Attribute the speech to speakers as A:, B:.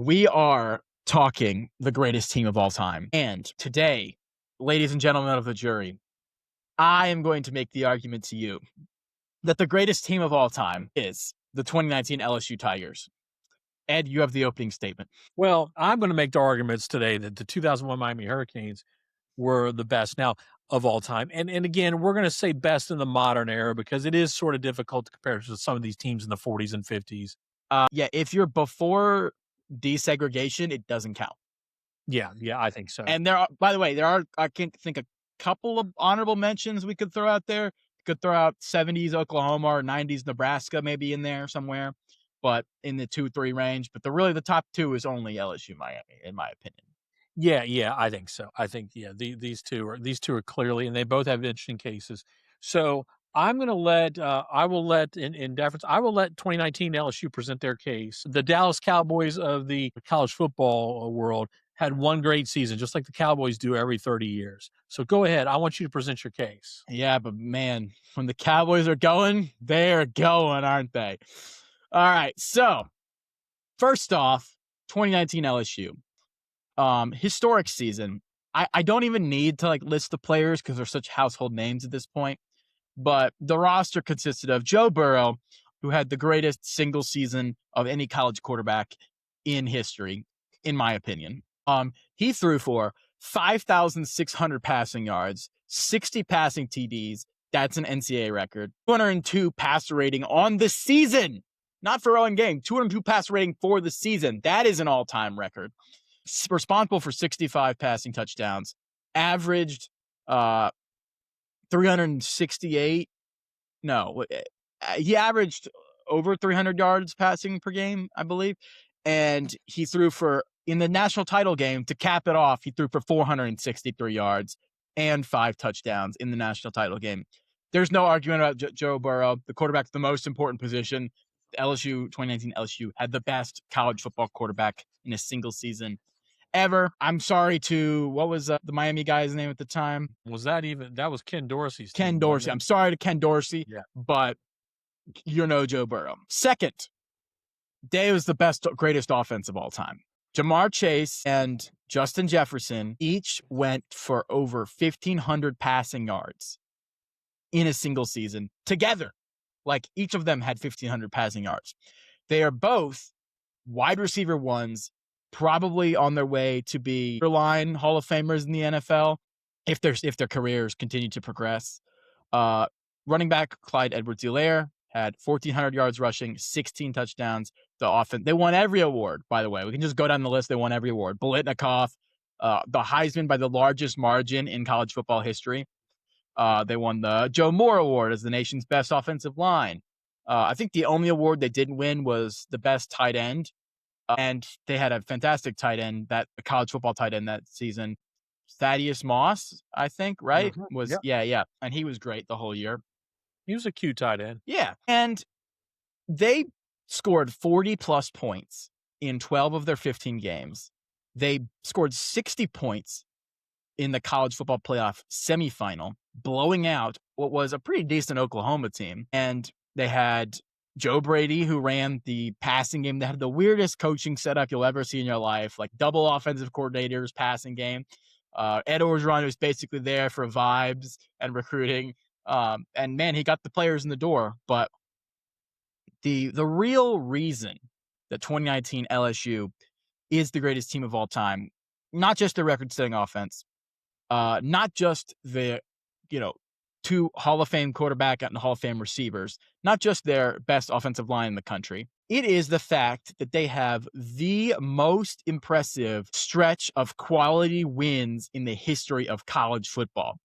A: We are talking the greatest team of all time. And today, ladies and gentlemen of the jury, I am going to make the argument to you that the greatest team of all time is the 2019 LSU Tigers. Ed, you have the opening statement.
B: Well, I'm going to make the arguments today that the 2001 Miami Hurricanes were the best now of all time. And again, we're going to say best in the modern era because it is sort of difficult to compare to some of these teams in the 40s and 50s.
A: Yeah, if you're before desegregation, it doesn't count.
B: Yeah, I think so.
A: And by the way, I can think a couple of honorable mentions we could throw out there. Could throw out 70s Oklahoma or 90s Nebraska maybe in there somewhere, but in the 2-3 range. But the top two is only LSU Miami, in my opinion.
B: Yeah, I think so. I think these two are clearly, and they both have interesting cases. So I'm going to let I will let in deference I will let 2019 LSU present their case. The Dallas Cowboys of the college football world had one great season, just like the Cowboys do every 30 years. So go ahead. I want you to present your case.
A: Yeah, but man, when the Cowboys are going, they're going, aren't they? All right. So first off, 2019 LSU. Historic season. I don't even need to list the players because they're such household names at this point. But the roster consisted of Joe Burrow, who had the greatest single season of any college quarterback in history, in my opinion. He threw for 5,600 passing yards, 60 passing TDs. That's an NCAA record. 202 passer rating on the season, not for one game. 202 passer rating for the season. That is an all-time record. Responsible for 65 passing touchdowns, averaged 368. No, he averaged over 300 yards passing per game, I believe. And he threw in the national title game, to cap it off, he threw for 463 yards and 5 touchdowns in the national title game. There's no argument about Joe Burrow, the quarterback's the most important position. LSU, 2019 LSU, had the best college football quarterback in a single season ever. I'm sorry to, what was the Miami guy's name at the time?
B: That was Ken Dorsey's team.
A: Ken Dorsey. I'm sorry to Ken Dorsey, but you're no Joe Burrow. Second, Day was the greatest offense of all time. Jamar Chase and Justin Jefferson each went for over 1,500 passing yards in a single season together. Each of them had 1,500 passing yards. They are both wide receiver ones, probably on their way to be borderline Hall of Famers in the NFL if their careers continue to progress. Running back Clyde Edwards-Helaire had 1,400 yards rushing, 16 touchdowns. The offense, they won every award, by the way. We can just go down the list. They won every award. Biletnikoff, the Heisman by the largest margin in college football history. They won the Joe Moore Award as the nation's best offensive line. I think the only award they didn't win was the best tight end. And they had a fantastic tight end, a college football tight end that season. Thaddeus Moss, I think, right?
B: Mm-hmm.
A: Yeah. And he was great the whole year.
B: He was a cute tight end.
A: Yeah. And they scored 40-plus points in 12 of their 15 games. They scored 60 points in the college football playoff semifinal, blowing out what was a pretty decent Oklahoma team. And they had Joe Brady, who ran the passing game. They had the weirdest coaching setup you'll ever see in your life, double offensive coordinators, passing game. Ed Orgeron was basically there for vibes and recruiting. And man, he got the players in the door. But the real reason that 2019 LSU is the greatest team of all time, not just their record-setting offense, not just the, two Hall of Fame quarterback and Hall of Fame receivers, not just their best offensive line in the country. It is the fact that they have the most impressive stretch of quality wins in the history of college football.